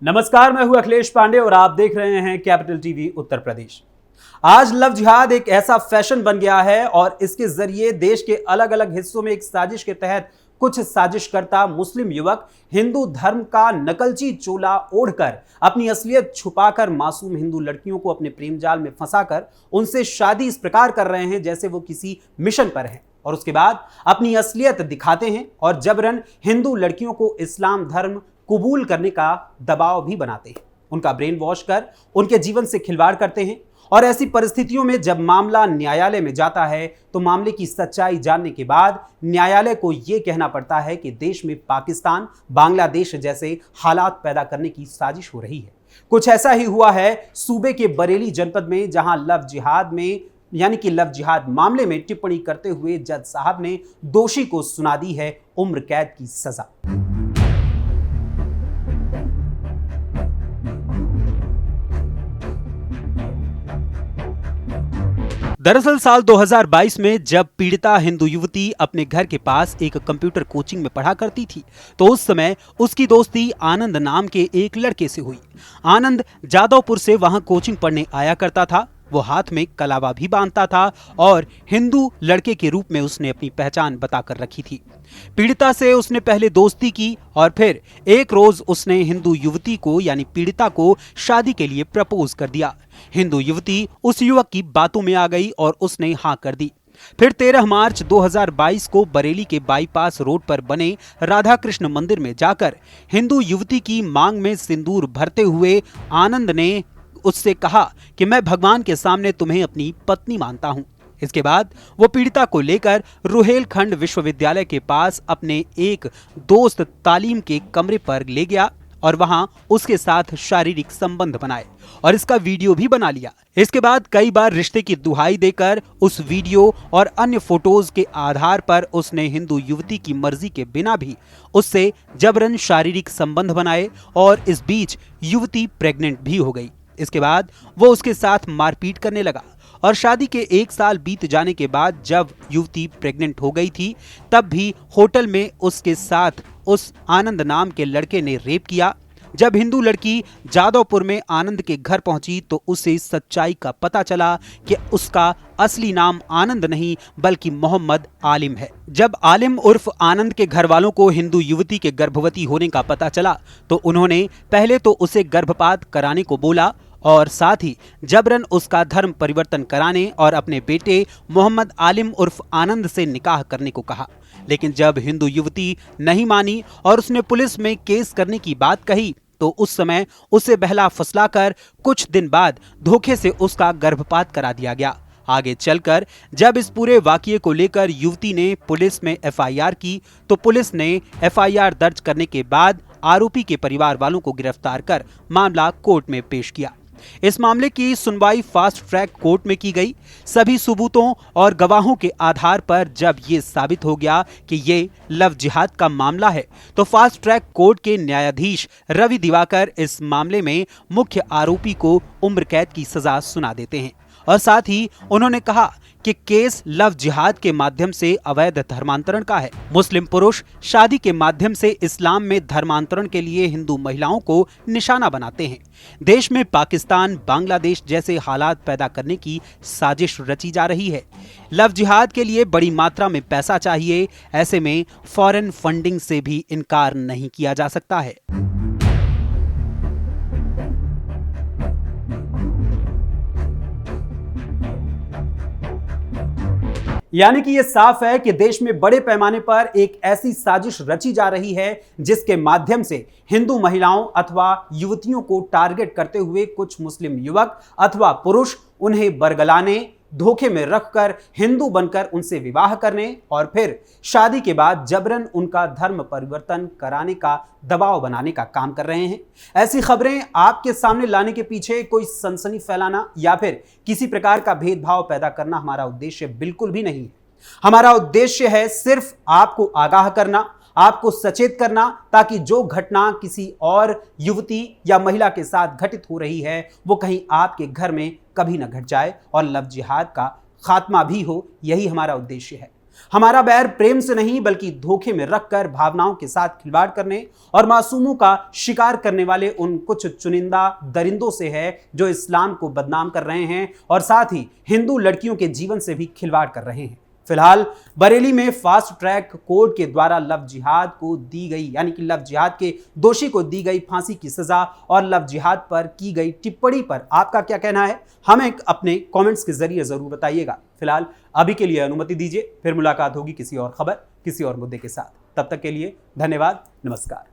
नमस्कार, मैं हूं अखिलेश पांडे और आप देख रहे हैं कैपिटल टीवी उत्तर प्रदेश। आज लव जिहाद एक ऐसा फैशन बन गया है और इसके जरिए देश के अलग अलग हिस्सों में एक साजिश के तहत कुछ साजिशकर्ता मुस्लिम युवक हिंदू धर्म का नकलची चोला ओढ़कर अपनी असलियत छुपाकर मासूम हिंदू लड़कियों को अपने प्रेम जाल में फंसाकर उनसे शादी इस प्रकार कर रहे हैं जैसे वो किसी मिशन पर हैं, और उसके बाद अपनी असलियत दिखाते हैं और जबरन हिंदू लड़कियों को इस्लाम धर्म कबूल करने का दबाव भी बनाते हैं, उनका ब्रेन वॉश कर उनके जीवन से खिलवाड़ करते हैं। और ऐसी परिस्थितियों में जब मामला न्यायालय में जाता है तो मामले की सच्चाई जानने के बाद न्यायालय को यह कहना पड़ता है कि देश में पाकिस्तान, बांग्लादेश जैसे हालात पैदा करने की साजिश हो रही है। कुछ ऐसा ही हुआ है सूबे के बरेली जनपद में, जहां लव जिहाद मामले में टिप्पणी करते हुए जज साहब ने दोषी को सुना दी है उम्र कैद की सजा। दरअसल साल 2022 में जब पीड़िता हिंदू युवती अपने घर के पास एक कंप्यूटर कोचिंग में पढ़ा करती थी तो उस समय उसकी दोस्ती आनंद नाम के एक लड़के से हुई। आनंद जादवपुर से वहां कोचिंग पढ़ने आया करता था। वो हाथ में कलावा भी बांधता था और हिंदू लड़के के रूप में उसने अपनी पहचान बताकर रखी थी। पीड़िता से उसने पहले दोस्ती की और फिर एक रोज उसने हिंदू युवती को यानी पीड़िता को शादी के लिए प्रपोज कर दिया। हिंदू युवती उस युवक की बातों में आ गई और उसने हाँ कर दी। फिर 13 मार्च 2022 को बरेली के बाईपास रोड पर बने राधा कृष्ण मंदिर में जाकर हिंदू युवती की मांग में सिंदूर भरते हुए आनंद ने उससे कहा कि मैं भगवान के सामने तुम्हें अपनी पत्नी मानता हूं। इसके बाद वो पीड़िता को लेकर रुहेलखंड विश्वविद्यालय के पास अपने एक दोस्त तालीम के कमरे पर ले गया और वहां उसके साथ शारीरिक संबंध बनाए और इसका वीडियो भी बना लिया। इसके बाद कई बार रिश्ते की दुहाई देकर उस वीडियो और अन्य फोटोज के आधार पर उसने हिंदू युवती की मर्जी के बिना भी उससे जबरन शारीरिक संबंध बनाए और इस बीच युवती प्रेग्नेंट भी हो गई। इसके बाद वो उसके साथ मारपीट करने लगा और शादी के 1 साल बीत जाने के बाद जब युवती प्रेग्नेंट हो गई थी तब भी होटल में उसके साथ उस आनंद नाम के लड़के ने रेप किया। जब हिंदू लड़की जादवपुर में आनंद के घर पहुंची तो उसे सच्चाई का पता चला कि उसका असली नाम आनंद नहीं बल्कि मोहम्मद आलिम है। जब आलिम उर्फ आनंद के घर वालों को हिंदू युवती के गर्भवती होने का पता चला तो उन्होंने पहले तो उसे गर्भपात कराने को बोला और साथ ही जबरन उसका धर्म परिवर्तन कराने और अपने बेटे मोहम्मद आलिम उर्फ आनंद से निकाह करने को कहा। लेकिन जब हिंदू युवती नहीं मानी और उसने पुलिस में केस करने की बात कही तो उस समय उसे बहला फुसलाकर कुछ दिन बाद धोखे से उसका गर्भपात करा दिया गया। आगे चलकर जब इस पूरे वाकये को लेकर युवती ने पुलिस में एफआईआर की तो पुलिस ने एफआईआर दर्ज करने के बाद आरोपी के परिवार वालों को गिरफ्तार कर मामला कोर्ट में पेश किया। इस मामले की सुनवाई फास्ट ट्रैक कोर्ट में की गई। सभी सबूतों और गवाहों के आधार पर जब ये साबित हो गया कि ये लव जिहाद का मामला है तो फास्ट ट्रैक कोर्ट के न्यायाधीश रवि दिवाकर इस मामले में मुख्य आरोपी को उम्र कैद की सजा सुना देते हैं और साथ ही उन्होंने कहा कि केस लव जिहाद के माध्यम से अवैध धर्मांतरण का है। मुस्लिम पुरुष शादी के माध्यम से इस्लाम में धर्मांतरण के लिए हिंदू महिलाओं को निशाना बनाते हैं। देश में पाकिस्तान, बांग्लादेश जैसे हालात पैदा करने की साजिश रची जा रही है। लव जिहाद के लिए बड़ी मात्रा में पैसा चाहिए, ऐसे में फॉरेन फंडिंग से भी इनकार नहीं किया जा सकता है। यानी कि यह साफ है कि देश में बड़े पैमाने पर एक ऐसी साजिश रची जा रही है जिसके माध्यम से हिंदू महिलाओं अथवा युवतियों को टारगेट करते हुए कुछ मुस्लिम युवक अथवा पुरुष उन्हें बरगलाने, धोखे में रखकर हिंदू बनकर उनसे विवाह करने और फिर शादी के बाद जबरन उनका धर्म परिवर्तन कराने का दबाव बनाने का काम कर रहे हैं। ऐसी खबरें आपके सामने लाने के पीछे कोई सनसनी फैलाना या फिर किसी प्रकार का भेदभाव पैदा करना हमारा उद्देश्य बिल्कुल भी नहीं है। हमारा उद्देश्य है सिर्फ आपको आगाह करना, आपको सचेत करना, ताकि जो घटना किसी और युवती या महिला के साथ घटित हो रही है वो कहीं आपके घर में कभी न घट जाए और लव जिहाद का खात्मा भी हो। यही हमारा उद्देश्य है। हमारा बैर प्रेम से नहीं बल्कि धोखे में रखकर भावनाओं के साथ खिलवाड़ करने और मासूमों का शिकार करने वाले उन कुछ चुनिंदा दरिंदों से है जो इस्लाम को बदनाम कर रहे हैं और साथ ही हिंदू लड़कियों के जीवन से भी खिलवाड़ कर रहे हैं। फिलहाल बरेली में फास्ट ट्रैक कोर्ट के द्वारा लव जिहाद को दी गई यानी कि लव जिहाद के दोषी को दी गई फांसी की सजा और लव जिहाद पर की गई टिप्पणी पर आपका क्या कहना है, हमें अपने कमेंट्स के जरिए जरूर बताइएगा। फिलहाल अभी के लिए अनुमति दीजिए, फिर मुलाकात होगी किसी और खबर किसी और मुद्दे के साथ। तब तक के लिए धन्यवाद, नमस्कार।